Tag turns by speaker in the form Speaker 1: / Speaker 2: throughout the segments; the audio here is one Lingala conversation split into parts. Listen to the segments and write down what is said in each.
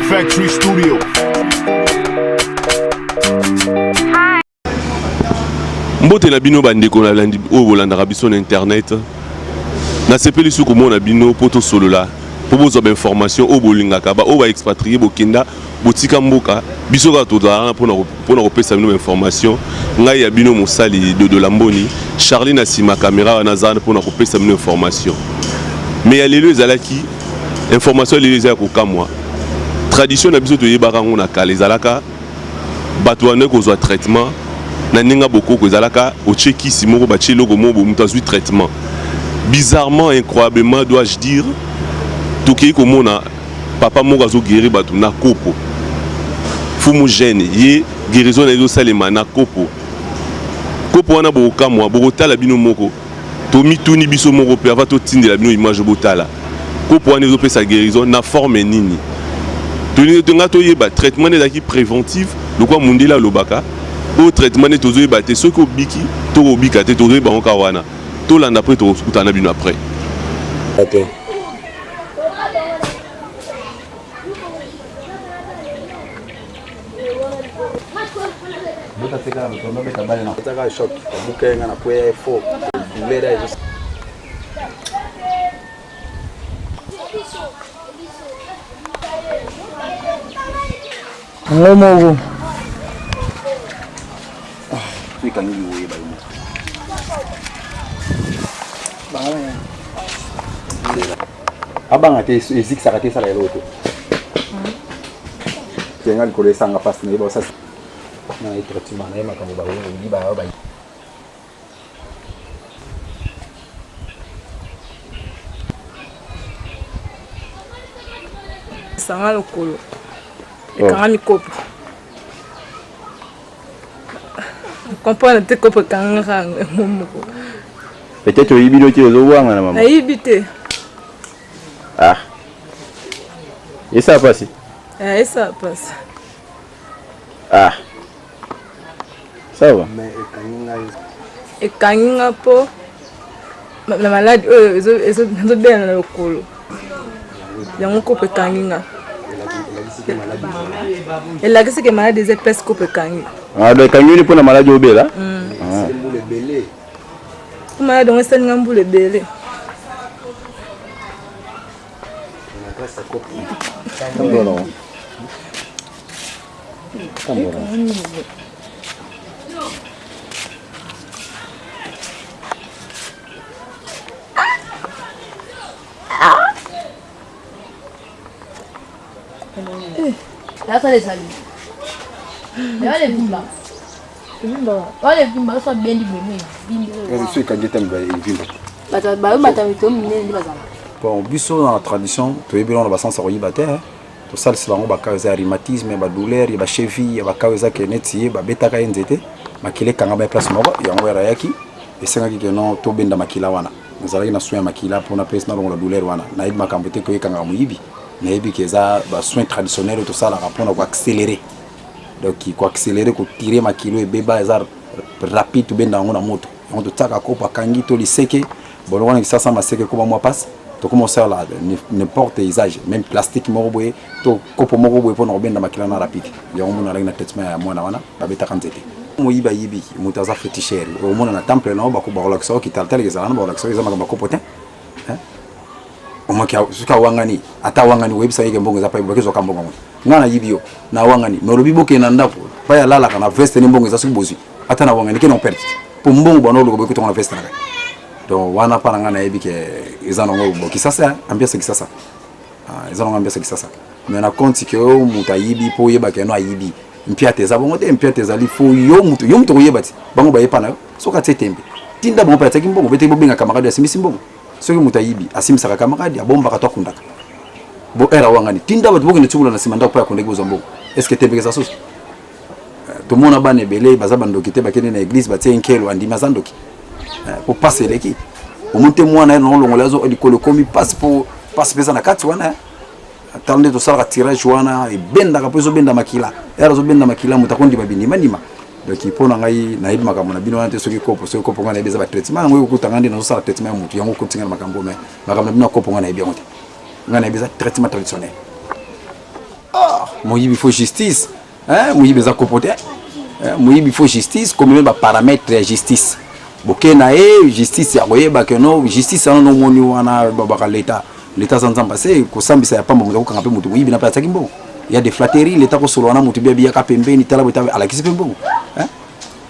Speaker 1: Factory Studio.
Speaker 2: Mbote na bino bandeko na landi o bolanda biso na internet. Na sepeli suku mona bino poto solola. Pour vous avoir information au bolingaka ba o ba expatrié bokinda botika mboka biso ka to za pour na repesa bino information ngai ya bino mosali de Lamboni Charlie na sima caméra na za pour na repesa bino information. Mais ya lelo ezalaki information lelo ezalaka ko kamwa. Tradition na biso to yebaka ngona kala ezalaka bato wana kozwa traitement na ninga boko kozalaka o cheki si moko ba chelo ko mo mutazwi traitement. Bizarrement, incroyablement, dois-je dire, toki komona papa moko azo guéri batu na kopo. Fumu jeune ye guérison na yo salema na kopo. Kopo wana boka mwa bokotala bino moko. To mituni biso moko pe ava to tindela bino image botala. Kopo wana zo pesa guérison na forme nini. To nga to yeba traitement ezaki préventif, lokwa mundela lobaka. O traitement ne tozo yeba te soko biki to obika te tozo yeba onka wana. To landa après to kutana bino après.
Speaker 3: OK.
Speaker 4: Abang ate ezik sakate sala eloto. Tenga likole sanga fast na ibo sasa. Na itraitement na makambo ba wewe liba ba.
Speaker 5: Sanga lokolo. Ekanga mikopo. Comprendre te kopo kanga ngomoko.
Speaker 3: Peut-être au ibilo ti ozo wanga na maman.
Speaker 5: Aibité.
Speaker 3: Ah. Et ça passe.
Speaker 5: Et ça passe.
Speaker 3: Ah. Ça va.
Speaker 4: Mais
Speaker 5: Et kanga po la maladie eso bien na lokolo. Yango kopo kanga. Et là c'est que maladie des épaisses kopo kanga.
Speaker 3: Ah, le kangi pour la maladie obéla.
Speaker 4: c'est le belé.
Speaker 5: Comment donc c'est ngambule belé.
Speaker 6: Là, ça les salue. Là, les bimba. Là, les bimba sont bien
Speaker 4: Je suis candidat à vivre.
Speaker 7: Bon, biso dans la tradition, tu es bien dans le sens où il battait. Tout ça, c'est là où il y a rhumatisme, il y a douleur, il y a cheville, il y a il y a bêta KNZT. Makile kanga ba place moko yango era yaki esenga ki no to benda makila wana nazalaki na soin makila pour na pesa na la douleur wana na yib makambo te ko yekanga muyibi na yibi keza ba soin traditionnel to ça la rapona ko accélérer donc ko accélérer ko tirer makilo e beba ezar rapide to benda ngona moto on to taka ko pa kangi to liseke bon wana kisasa maseke ko ba moi passe to commencer là n'importe usage même plastique moko boye to kopo moko boye pour na benda makila na rapide yango mona na traitement ya mwana wana ba beta kanzete moyiba yibi mutaza féticheur au monde na temple na ba ko ba relaxo ki taltal ke zalana ba relaxo ezama ba ko potin o makia suka wangani ata wangani website yake mbongo za pa ibokezo ka mbongo ngana yibio na wangani me lobi boke na ndapo pa ya lala kana veste ni mbongo za subozi ata na wangani ke no perte pour mbongo ba no lo ko to na veste na donc wana pa ngana yibi ke ezana ngo bo kisasa ambiance kisasa ezana ambiance kisasa mais na compte que o mutayibi po yeba ke no ayibi mpiate za bongo te mpiate za lifo yo mutu koyebati bango ba yepana soka tsetembe tinda bongo pa tsaki mbongo bete bobenga camarade asimisi mbongo soki mutu ayibi asimisaka camarade abomba ka to kundaka bo era wangani tinda ba bogo ne tsubula na simanda pa kundeki bozo mbongo est-ce que tembe za soso to mona bane belé baza bandoki te bakene na église ba tsenkelo andi mazandoki pour passer leki o monte mwana na longola zo likolo komi passe pour passe pesa na kati wana tande to sala tirage wana e benda ka peso benda makila era zo benda makila mutakondi babindi mandima donc ipona ngai na yibi makambo na bino wana te soki kopo ngana ebeza ba traitement ngoi ko tangandi na sala traitement mutu yango ko tinga makambo me makambo na bino kopo ngana ebi ngote ngana ebeza traitement traditionnel il faut justice. Hein, il faut comporter. Il faut justice, comme même paramètre justice. Boké nae justice ya koyeba que non justice non moni wana babaka l'état sans passer ko sambisa ya pamba mutu kanga pe mutu yibi na pa sakimbo. Il y a des flatteries l'état ko solo wana mutu bia ka pembeni tala bota ala kisi pembo. Hein?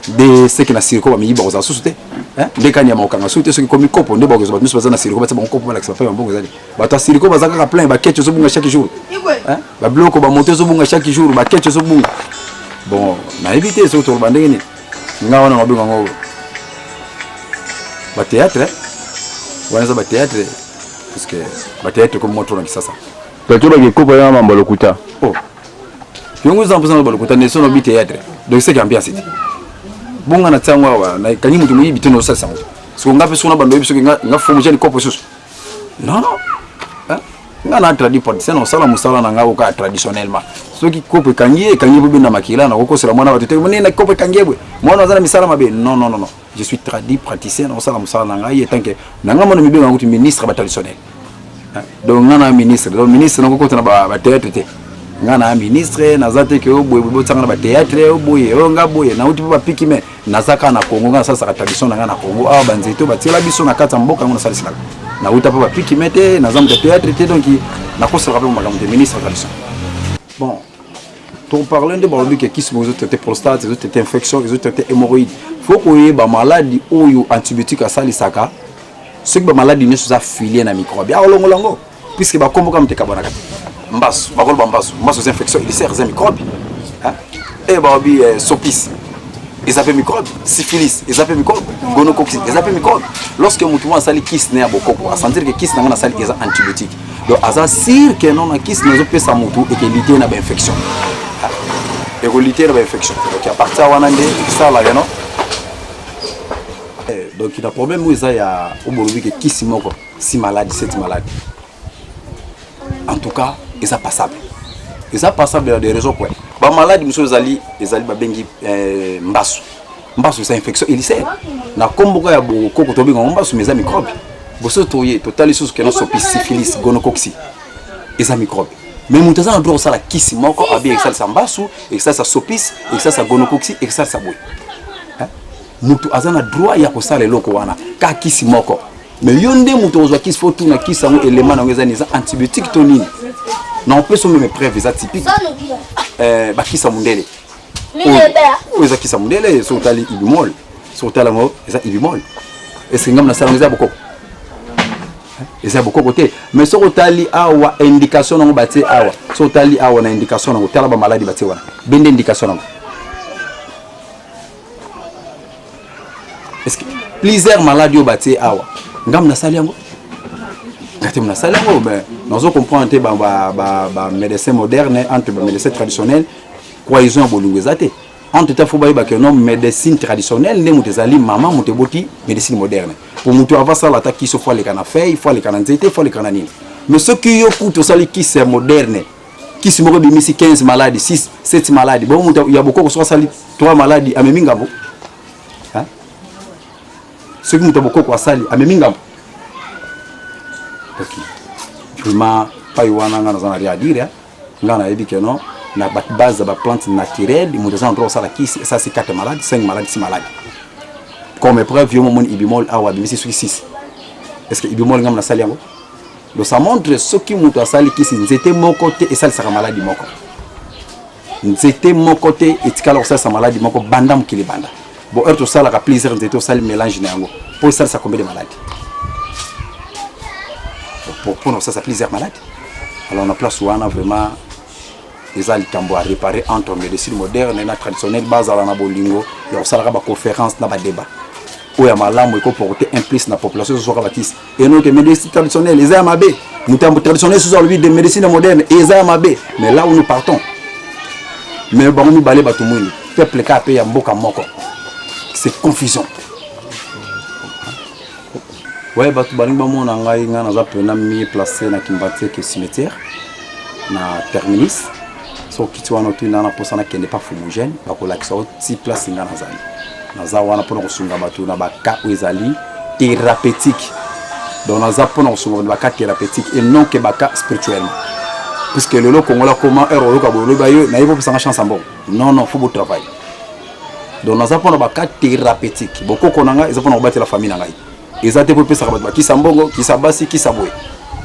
Speaker 7: De ce qui na siriko ba mi ba ko susute. Hein? De kanya ma okanga sute ce qui komi kopo nde ba ko ba miso na siriko ba ba kopo ba la kisa pa mbongo zali. Ba ta siriko ba zaka plein ba ketcho so bunga chaque jour. Hein? Ba bloko ba monter so bunga chaque jour ba ketcho so bunga. Bon, na éviter ce to ba ndenge ni. Nga wana mabunga ngo. Ba théâtre wana ba théâtre parce que ba théâtre comme moto na kisasa.
Speaker 3: Tatuba ki kopo ya mambo lokuta.
Speaker 7: Oh. Yongo za mpesa ba lokuta ne sono bi théâtre. Donc c'est ambiance. Bonga na tsangwa wa na kanyi mutu muyi bitino sasa mutu. So ngape sona bando biso nga fomu jeni kopo susu. Non. Hein? Nga na tradi politicien on sala musala na ngawo ka traditionnellement. So ki kopo kanyi bobe na makila na kokosela mwana watete mone na kopo kanyi bwe. Mwana zana misala mabe. Non. Je suis tradit praticien on sala musala na ngai tant que nanga mona mibe ngakuti ministre ba traditionnel. Donc ngana ministre donc ministre na kokota na ba théâtre te. Ngana ministre na zate ke oboye bo tsanga na ba théâtre oboye nga boye na uti ba pikime na zaka na Congo nga sasa ka tradition na Congo a banzeto ba tela biso na kata mboka ngona salisila. Na uta pa ba pikime te na zamu de théâtre te donc na kosela ba makambo de ministre tradition. Bon. Pour parler de balobi que qui se pose traiter prostate, les autres infections, les autres hémorroïdes. Faut qu'on ait ba maladie ou antibiotique à salisaka. Ceux qui ba maladie ne sont affiliés na microbe. Ya longo puisque ba kombo comme te kabona kati. Mbasu, ba kolba mbasu aux infections, il sert des microbes. Hein? Et ba obi sopis. Ils appellent microbes, syphilis, ils appellent microbes, gonococcus, ils appellent microbes. Lorsque mutu a sali kiss ne abokoko, à sentir que kiss na sali est antibiotique. Donc à sûr que non na kiss na zo pesa mutu et que lité na ba infection. Et que lité na ba infection. Donc à partir de wana nde ça là non. Donc il y a problème où ça ya obolobi que kiss moko si malade cette maladie. En tout cas, ils sont passables. Ils sont passables de des raisons quoi. Ba malade monsieur ezali ba bengi mbasu. Mbasu c'est infection illicère. Na kombo ya boko to binga mbasu meza microbe. Boso toye total sous que no sopis syphilis gonococcus. Eza microbe. Mais mutaza na droit ça la kisi moko abi exal sa mbasu, exal sa sopis, exal sa gonococcus, exal sa boy. Mutu azana droit ya ko sala loko wana ka kisi moko. Mais yonde mutu ozwa kisi faut tout na kisi sango élément na ngeza niza antibiotique tonine. Non peut so même preuve atypique. Ba kisa mundele. Oza kisa mundele so tali ibimol. So tala mo eza ibimol. Est-ce ngam na sala ngeza boko? Eza boko côté. Mais so tali awa indication ngo bati awa. So tali awa na indication ngo tala ba maladie bati wana. Bende indication ngo. Est-ce que plusieurs maladies au bati awa. Ngam na sali ngo. Ngati mna sali ngo ben nous comprendre ba médecin moderne entre ba médecin traditionnel quoi ils ont bolungezate. Entre ta faut ba que non médecine traditionnelle ne mutezali maman muteboti médecine moderne. Pour mutu avant ça la qui se faut les kana fait, il faut les kana nzete, il faut les kana nini. Mais ce qui écoute ça qui c'est moderne qui se moko bimisi 15 maladies, 6 7 maladies. Bon mutu il y a beaucoup que soit sali 3 maladies à memingabo. Hein? Ce qui mutu beaucoup quoi sali à memingabo. OK. Vraiment pas yoana ngana zana ria dire ngana ebi que non na base de plante naturelle il mutu endroit ça la qui ça c'est 4 maladies, 5 maladies, 6 maladies. Comme preuve, il y a un ibimol à Wadi, mais c'est 6. Est-ce que ibimol ngam na sali yango? Donc ça montre ce qui mutu sali qui c'était mon côté et ça sera maladie moko. C'était mon côté et tikala ça sa maladie moko bandam ki li banda. Bon heure to sala ka plaisir c'était sali mélange na yango. Pour ça combien de maladies? Pour nous ça plaisir maladie. Alors on a place où on a vraiment les alitambo à réparer entre médecine moderne et la traditionnelle base à la bolingo. Il y a aussi la conférence na ba débat. Où il y a malamu il faut porter implice na population sur la bâtisse. Et nous que médecine traditionnelle les AMAB, nous sommes traditionnels sur le de médecine moderne et les AMAB. Mais là où nous partons, mais bon nous balé batumuni, peuple ka paye mboka moko. C'est confusion. Ouais batu balinga mona ngai ngana za pena mi placé na Kimbate ke cimetière na terminus. So kitwana tu na posana kende pas fumogène ba ko lakisa ti place ngana zali. Naza wana pona kosunga batu na ba ka ezali thérapeutique. Donc naza pona kosunga ba ka thérapeutique et non que ba ka spirituellement. puisque le lot Congolais comment erreur ka bolo ba yo na yebo pesa chance bon non faut beau travail donc nous avons un cas thérapeutique beaucoup konanga ils ont battre la famille nangai ils ont été pour pesa ba ki sambongo ki sabasi ki saboye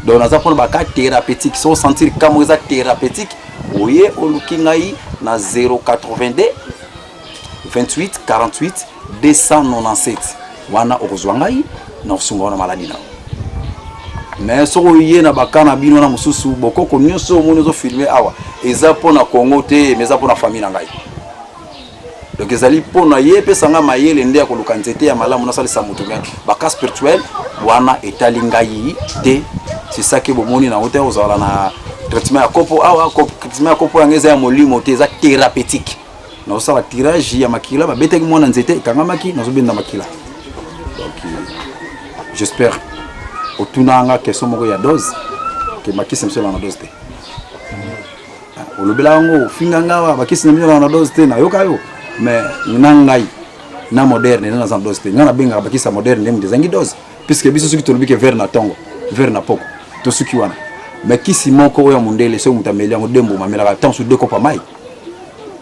Speaker 7: donc nous avons un cas thérapeutique so sentir comme ça thérapeutique oye olukingai na 082 28 48 297 wana okozwangai na osunga na maladie na mais soko yé na bakana bino na mususu bokoko nyonso mono zo filmer awa eza pona Congo te mais eza pona famille na ngai donc ezali pona yé pesa nga mayele nde ya koluka nzete ya malamu na salisa mutu bien baka spirituel wana etali ngai te c'est ça que bomoni na hotel ozala na traitement ya kopo awa traitement ya kopo ngeza ya molimo te eza thérapeutique na osala tirage ya makila ba beteki mwana nzete kangamaki na zobenda makila donc j'espère otunanga question moko ya dose ke makisi msela na dose te olobela ngo finganga wa makisi msela na dose te na yoka yo mais nangai na moderne na za dose te ngana benga bakisa moderne ndem dezangi dose puisque biso suki to lobike ver na tongo ver na poko to suki wana mais kisi moko oya mundele so mutameli ngo dembo mamela temps sur deux copa mai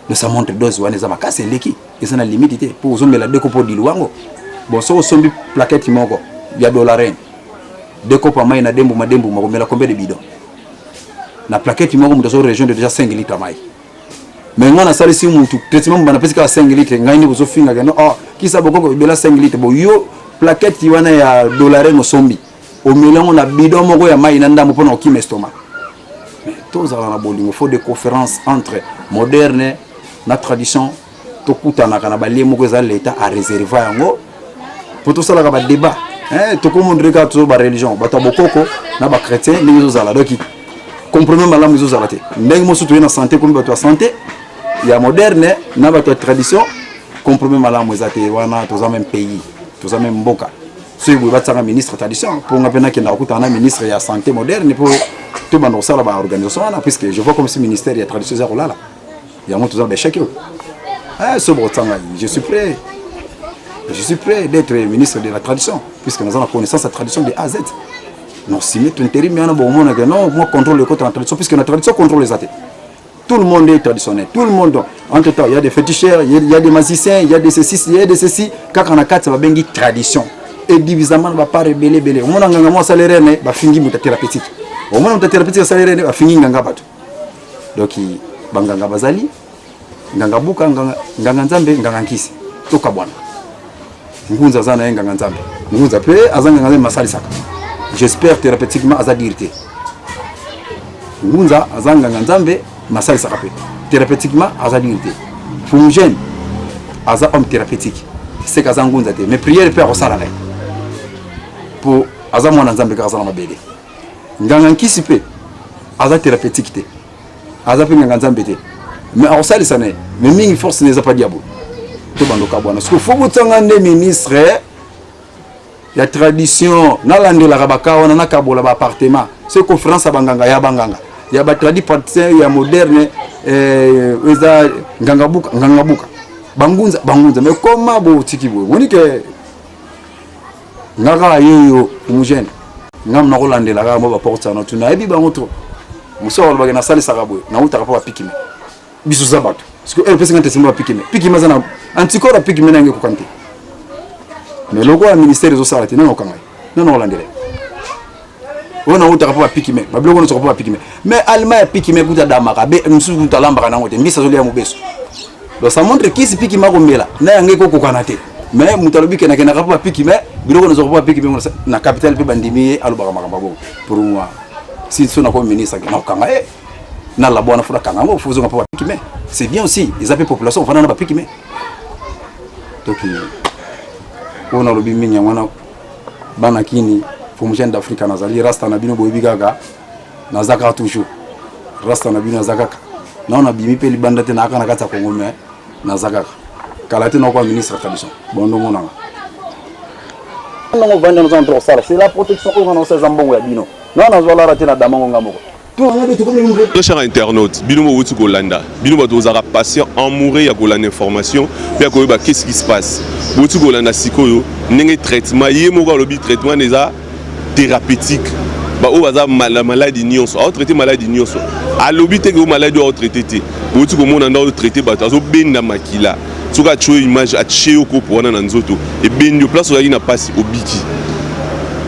Speaker 7: de ça montre dose wana za makasi leki esa na limite pour zombela deux copa diluango bon so sombi plaquette moko ya $1 deux copa mai na dembo madembo makomela combien de bidon na plaquette moko muto région de déjà 5 litres mai mais ngana sali si mutu traitement bana pesika 5 litres ngai ni bozo finga gano kisa bokoko bela 5 litres bo yo plaquette wana ya $1 no sombi o melango na bidon moko ya mai na ndambo pona okime estomac mais tous ala na bolingo faut des conférences entre moderne na tradition to kutana kana balie moko za l'état à réserver yango pour tout ça la ba débat to ko mondre ka to ba religion ba tabokoko na ba chrétien ni zo zala donc compromet malamu zo zala te ndenge mo surtout na santé comme ba to santé ya moderne na ba to tradition compromet malamu ezate wana to za même pays to za même mboka so yibu ba tsanga ministre tradition pour ngapena ke na kutana ministre ya santé moderne pour to ba no sala ba organisation na puisque je vois comme si ministère ya tradition za rolala ya mo to za ba chacun so bo tsanga je suis prêt d'être ministre de la tradition, puisque nous avons la connaissance de la tradition de A à Z. Non, si nous intérim, mais non, moi contrôle le côté de la tradition, puisque la tradition contrôle les athées. Tout le monde est traditionnel, tout le monde. Entre temps, il y a des féticheurs, il y a des magiciens, il y a des ceci, il y a des ceci. Quand on a 4, ça va bien dire tradition. Et divisamment, on ne va pas rebeller. Au moins, on a un salaire, on va finir mon thérapeutique. Au moins, on a thérapeutique, salaire, on va finir un ganga. Donc, Banganga Bazali, Nganga Buka, Nganga Nzambe, Nganga Nkisi. Tout Kabwana. Ngunza zana yenga nganzambe ngunza pe azanga ngale masali saka j'espère thérapeutiquement azadirité ngunza azanga nganzambe masali saka pe thérapeutiquement azadirité fumugène aza homme thérapeutique c'est kaza ngunza te mais prière pe akosala na pour aza mwana nzambe ka azala mabele nganga nkisi pe aza thérapeutique te aza pe nganga nzambe te mais akosali sana mais mingi force n'est pas diable parce qu'il faut que les ministres la tradition na landela rabaka wana na kabola ba appartement c'est conférence à banganga ya banganga ya ba tradition ya moderne eza ngangabuka bangunza mais comment bo tikibo woni ke ngaka yoyo umujene ngam na kolandela ka ba porta na tuna ebi bango to muso ba na sali sakabwe na utaka pa pikime biso zabato parce que elle peut se simba pikime zana antikora pikime nange ko kanté mais logo a ministère zo salati non kanga non landele ona utaka pa pikime ba biloko no so pa pikime mais alma ya pikime kuta damaka be msusu kutalamba kana ngote mbisa zoli ya mubeso donc ça montre qui si pikime ko mbela na yange ko kanate mais mutalobi ke na kena pa pikime biloko no so pa pikime na capitale pe bandimi alobaka makamba bo pour moi si sona ko ministre na kanga na la bonne fois kanga mo fuzo pa pikime c'est bien aussi ils appellent population fana na ba pikime donc on a le bimi wana bana kini fumujene d'Afrique nazali rasta na bino boyebi gaga nazaka toujours rasta na bino nazaka na on a bimi pe libanda te na kana kata Congo mais nazaka kalate na ko ministre tradition bondo mona non vendre nos endroits ça c'est la protection qu'on a ces ambongo ya bino non na zola raté na damango ngamoko
Speaker 2: les chers internautes, binomo wuti kolanda, binomo dozara patient amoureux ya kolanda information, pe koyeba qu'est-ce qui se passe. Wuti kolanda sikoyo, nenge traitement, yé moko lobi traitement neza thérapeutique. oyo baza la maladie nyonso aotraite maladie nyonso alobi te ke maladie oyo aotraite te bouti komona nda otraite bato azobenda makila soki atio image atie yo kopo wana na nzoto ebendi yo place ozalaki na pasi obiki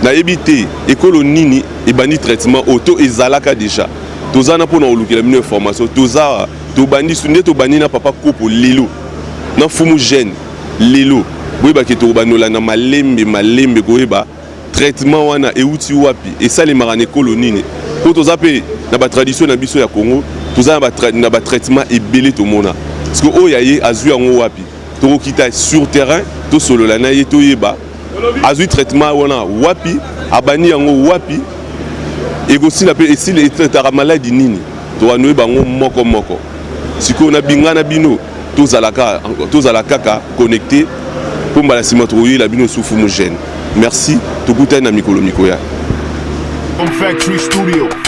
Speaker 2: nayebi te ekolo nini ebandi traitement oyo to ezalaka déjà toza na mpona kolukela bino information toza tobandi su nde tobandi na papa kopo lelo na fumu jeune lelo boyebaki tokobanola na malembe koyeba traitement wana euti wapi esalemaka na ekolo nini mpo toza mpe na batradition na biso ya Congo toza na batraitement ebele tomona parce que oyo aye azwi yango wapi tokokita sur terrain tosolola na ye toyeba azwi traitement wana wapi abandi yango wapi ekosila mpe esili etraitaka maladi nini tokanoyeba yango moko sikoyo na binga na bino tozala kaka connecté mpo mbala nsima tokoyela bino sufu mo jeune merci tokutani na mikolo mikoya
Speaker 1: Factory Studio.